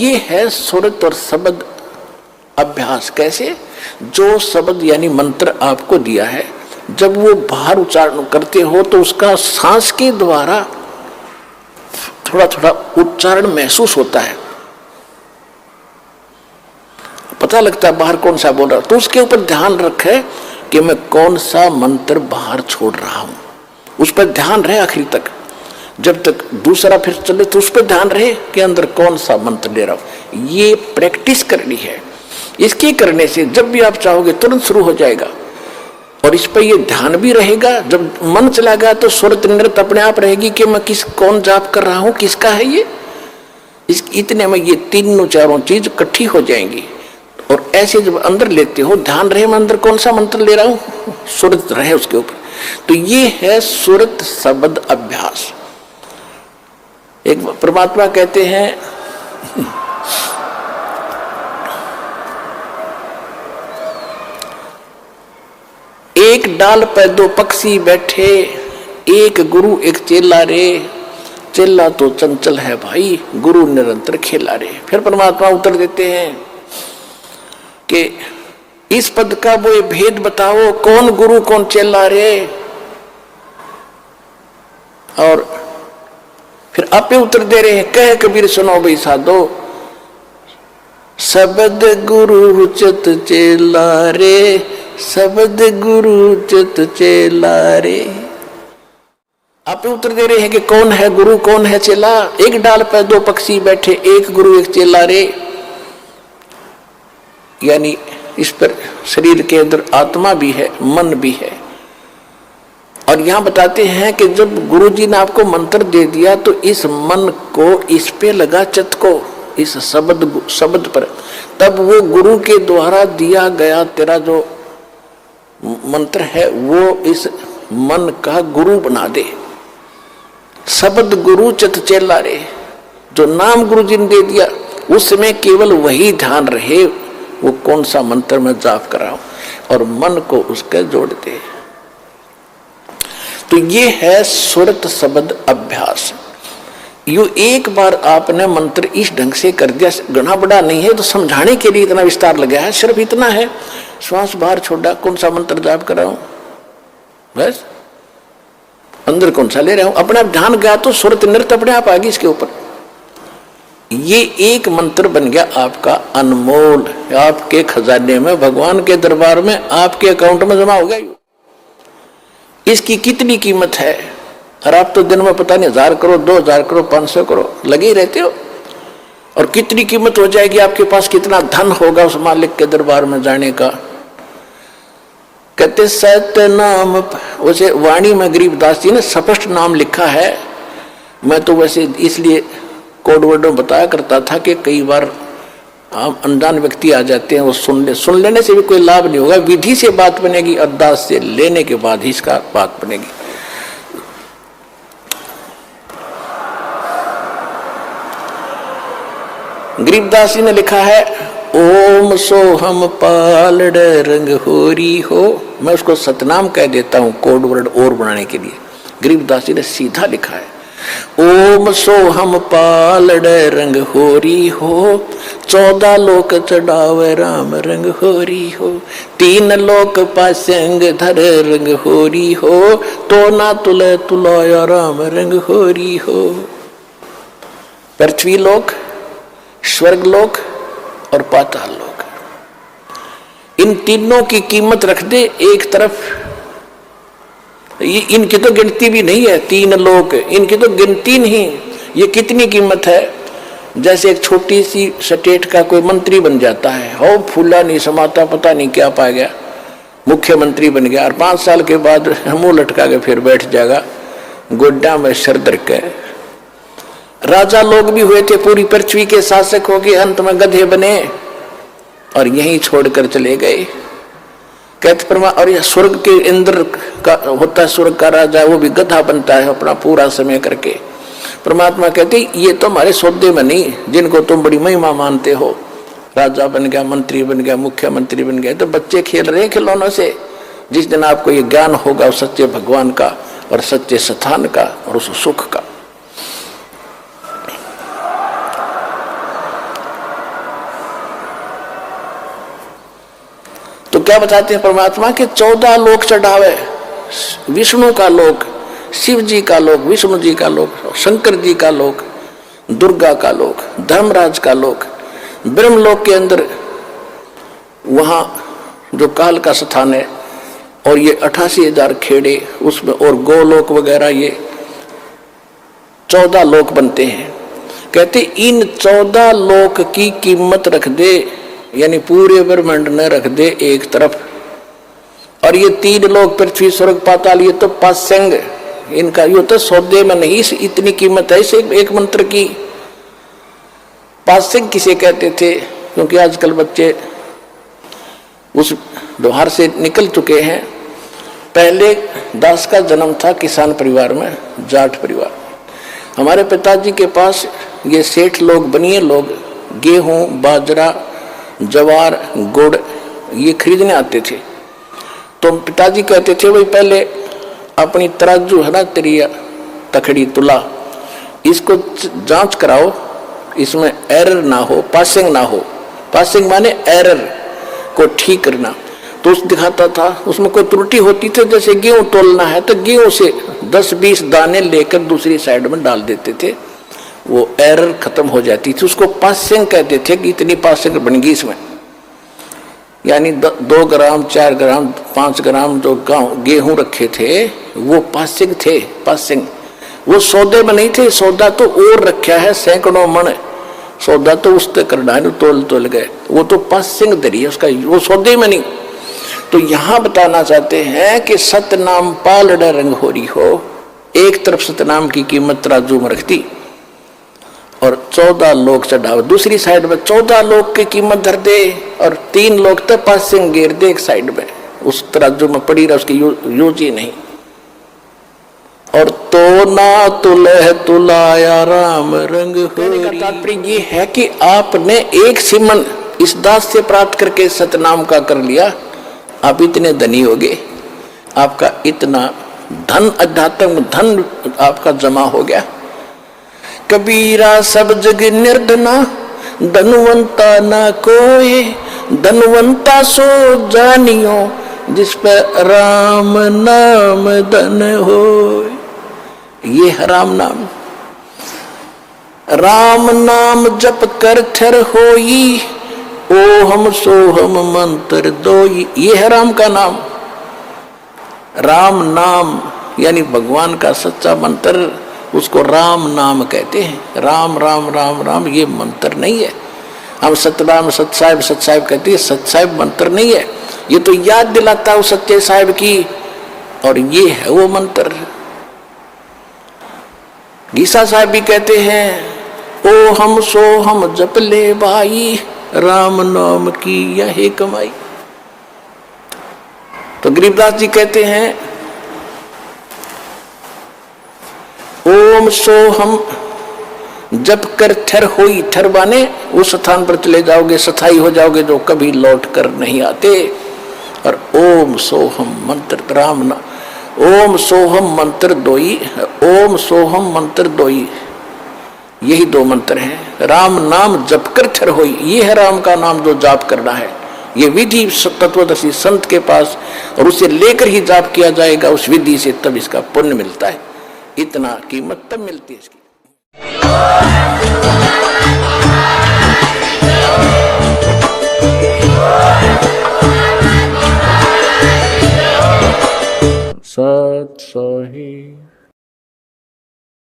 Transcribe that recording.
ये है सुरत और शब्द अभ्यास। कैसे? जो शब्द यानी मंत्र आपको दिया है, जब वो बाहर उच्चारण करते हो तो उसका सांस के द्वारा थोड़ा थोड़ा उच्चारण महसूस होता है, पता लगता है बाहर कौन सा बोल रहा है। तो उसके ऊपर ध्यान रखे कि मैं कौन सा मंत्र बाहर छोड़ रहा हूं, उस पर ध्यान रहे आखिरी तक। जब तक दूसरा फिर चले तो उस पर ध्यान रहे कि अंदर कौन सा मंत्र ले रहा हूं। ये प्रैक्टिस करनी है। इसके करने से जब भी आप चाहोगे तुरंत शुरू हो जाएगा, और इस पर ये ध्यान भी रहेगा। जब मन चला गया तो सुरत नृत्य अपने आप रहेगी कि मैं कौन जाप कर रहा हूं, किसका है ये। इतने में ये तीनों चारों चीज इकट्ठी हो जाएंगी। और ऐसे जब अंदर लेते हो, ध्यान रहे मैं अंदर कौन सा मंत्र ले रहा हूं, सुरत रहे उसके ऊपर। तो ये है सुरत शब्द अभ्यास। एक परमात्मा कहते हैं एक डाल पे दो पक्षी बैठे, एक गुरु एक चेला रे। चेला तो चंचल है भाई, गुरु निरंतर खेला रे। फिर परमात्मा उत्तर देते हैं कि इस पद का वो भेद बताओ, कौन गुरु कौन चेला रे। और फिर आपे उत्तर दे रहे हैं, कह कबीर सुनो भाई साधो, शब्द गुरु चित चेला रे, शब्द गुरु चित चेला रे। आप उत्तर दे रहे हैं कि कौन है गुरु कौन है चेला। एक डाल पर दो पक्षी बैठे, एक गुरु एक चेला रे। यानी इस पर शरीर के अंदर आत्मा भी है, मन भी है। और यहां बताते हैं कि जब गुरुजी ने आपको मंत्र दे दिया तो इस मन को इस पे लगा, चित्त को इस शब्द पर, तब वो गुरु के द्वारा दिया गया तेरा जो मंत्र है वो इस मन का गुरु बना दे। शब्द गुरु चित चेला रे, जो नाम गुरु जी ने दे दिया उसमें केवल वही ध्यान रहे, वो कौन सा मंत्र मैं जाप कर रहा हूं, और मन को उसके जोड़ दे। तो ये है सुरत शब्द अभ्यास। यू एक बार आपने मंत्र इस ढंग से कर दिया, घना बड़ा नहीं है तो समझाने के लिए इतना विस्तार लगा है, सिर्फ इतना है। श्वास बाहर छोड़ा, कौन सा मंत्र जाप कर रहा हूं, बस अंदर कौन सा ले रहा हूं, अपने आप ध्यान गया तो सुरत नृत्य अपने आप आ गई इसके ऊपर। ये एक मंत्र बन गया आपका अनमोल, आपके खजाने में, भगवान के दरबार में, आपके अकाउंट में जमा हो गया। इसकी कितनी कीमत है, और आप तो दिन में पता नहीं 1000 करो, 2000 करो, 500 करो लगे ही रहते हो। और कितनी कीमत हो जाएगी आपके पास, कितना धन होगा उस मालिक के दरबार में जाने का। कहते सत्य नाम, उसे वाणी में गरीबदास जी ने स्पष्ट नाम लिखा है। मैं तो वैसे इसलिए कोड वर्ड में बताया करता था कि कई बार अनजान व्यक्ति आ जाते हैं, वो सुन लेने से भी कोई लाभ नहीं होगा। विधि से बात बनेगी, अरदास से लेने के बाद ही इसका बात बनेगी। गरीबदास जी ने लिखा है, ओम सोहम पालड़ रंग होरी हो। मैं उसको सतनाम कह देता हूं कोड वर्ड और बनाने के लिए। गरीबदास जी ने सीधा लिखा है, ओम सोहम पालड़ रंग होरी हो, 14 लोक चढ़ावे राम रंग होरी हो, 3 लोक पासंग धर रंग होरी हो, तो ना तुले तुलाया राम रंग होरी हो। पृथ्वी लोक, स्वर्ग लोक और पाताल लोक, इन तीनों की कीमत रख दे एक तरफ। इनकी तो गिनती भी नहीं है, 3 लोक, इनकी तो गिनती नहीं। ये कितनी कीमत है। जैसे एक छोटी सी स्टेट का कोई मंत्री बन जाता है, हो फूला नहीं समाता, पता नहीं क्या पा गया, मुख्यमंत्री बन गया, और 5 साल के बाद मुंह लटका के फिर बैठ जाएगा गोड्डा में सर धर के। राजा लोग भी हुए थे, पूरी पृथ्वी के शासक हो गए, अंत में गधे बने और यहीं छोड़कर चले गए। कहते परमा, और यह स्वर्ग के इंद्र का होता है, स्वर्ग का राजा, वो भी गधा बनता है अपना पूरा समय करके। परमात्मा कहते ये तो हमारे सौदे में नहीं, जिनको तुम बड़ी महिमा मानते हो, राजा बन गया, मंत्री बन गया, मुख्यमंत्री बन गया, तो बच्चे खेल रहे हैं खिलौनों से। जिस दिन आपको ये ज्ञान होगा उस सच्चे भगवान का और सच्चे स्थान का और उस सुख का। क्या बताते हैं परमात्मा के 14 लोक चढ़ावे, विष्णु का लोक, शिव जी का लोक, विष्णु जी का लोक, शंकर जी का लोक, दुर्गा का लोक, धर्मराज का लोक, ब्रह्मलोक के अंदर वहां जो काल का स्थान है, और ये 88,000 खेड़े उसमें, और गोलोक वगैरह, ये 14 लोक बनते हैं। कहते इन 14 लोक की कीमत रख दे, यानी पूरे ब्रह्मांड न रख दे एक तरफ, और ये 3 लोक पृथ्वी स्वर्ग पाताल, ये तो पासंग, इनका ये तो सौदे में नहीं इतनी कीमत है इसे एक मंत्र की। पासंग किसे कहते थे? क्योंकि आजकल बच्चे उस व्यवहार से निकल चुके हैं। पहले दास का जन्म था किसान परिवार में, जाट परिवार। हमारे पिताजी के पास ये सेठ लोग, बनिए लोग गेहूं, बाजरा, जवार, गुड़ ये खरीदने आते थे। तो पिताजी कहते थे भाई पहले अपनी तराजू है ना, तेरी तखड़ी तुला, इसको जांच कराओ, इसमें एरर ना हो, पासिंग ना हो। पासिंग माने एरर को ठीक करना। तो उस दिखाता था, उसमें कोई त्रुटि होती थी, जैसे गेहूं तोलना है तो गेहूं से 10-20 दाने लेकर दूसरी साइड में डाल देते थे, वो एरर खत्म हो जाती थी। उसको पासिंग कहते थे कि इतनी पासिंग बन गई इसमें, यानी 2 ग्राम, 4 ग्राम, 5 ग्राम जो गेहूं रखे थे वो पासिंग थे। पासिंग वो सौदे में नहीं थे, सौदा तो और रखा है सैकड़ों मन, सौदा तो उससे करना है, तोल गए, वो तो पासिंग दरी है उसका, वो सौदे में नहीं। तो यहां बताना चाहते हैं कि सतनाम पालड़ रंग हो रही हो, एक तरफ सतनाम की कीमत तराजू में रखती और 14 लोग चढ़ावे, दूसरी साइड में 14 लोग की कीमत धर दे, और 3 लोग तो पासिंग गिर दे एक साइड में, उस तराजू में पड़ी रहा, उसकी यूज ही नहीं। और तो ना तुलह तुलाया राम रंग हो। तात्पर्य ये है कि आपने एक सिमन इस दास से प्राप्त करके सतनाम का कर लिया, आप इतने धनी हो गए, आपका इतना धन, अध्यात्म धन आपका जमा हो गया। कबीरा सब जग निर्धना, धनवंता न कोई, धनवंता सो जानियो, जिस पर राम नाम धन हो। ये है राम नाम। राम नाम जप कर थर होई, ओ हम सो हम मंत्र दोई। ये है राम का नाम। राम नाम यानी भगवान का सच्चा मंत्र, उसको राम नाम कहते हैं। राम राम राम राम ये मंत्र नहीं है। हम सतनाम सतसाहिब सतसाहिब कहते हैं, सतसाहिब मंत्र नहीं है, ये तो याद दिलाता है सच्चे साहिब की, और ये है वो मंत्र। गीसा साहब भी कहते हैं, ओ हम सो हम जप ले भाई, राम नाम की यही कमाई। तो गरीबदास जी कहते हैं, ओम सो हम जप कर थर होई, थर बाने उस स्थान पर चले जाओगे, स्थाई हो जाओगे जो कभी लौट कर नहीं आते। और ओम सोहम मंत्र राम ना, ओम सोहम मंत्र दोई, ओम सोहम मंत्र दोई, यही 2 मंत्र हैं। राम नाम जप कर थर होई, ये है राम का नाम जो जाप करना है। ये विधि तत्वदर्शी संत के पास, और उसे लेकर ही जाप किया जाएगा उस विधि से, तब इसका पुण्य मिलता है। इतना कीमत तब मिलती है इसकी। सत सही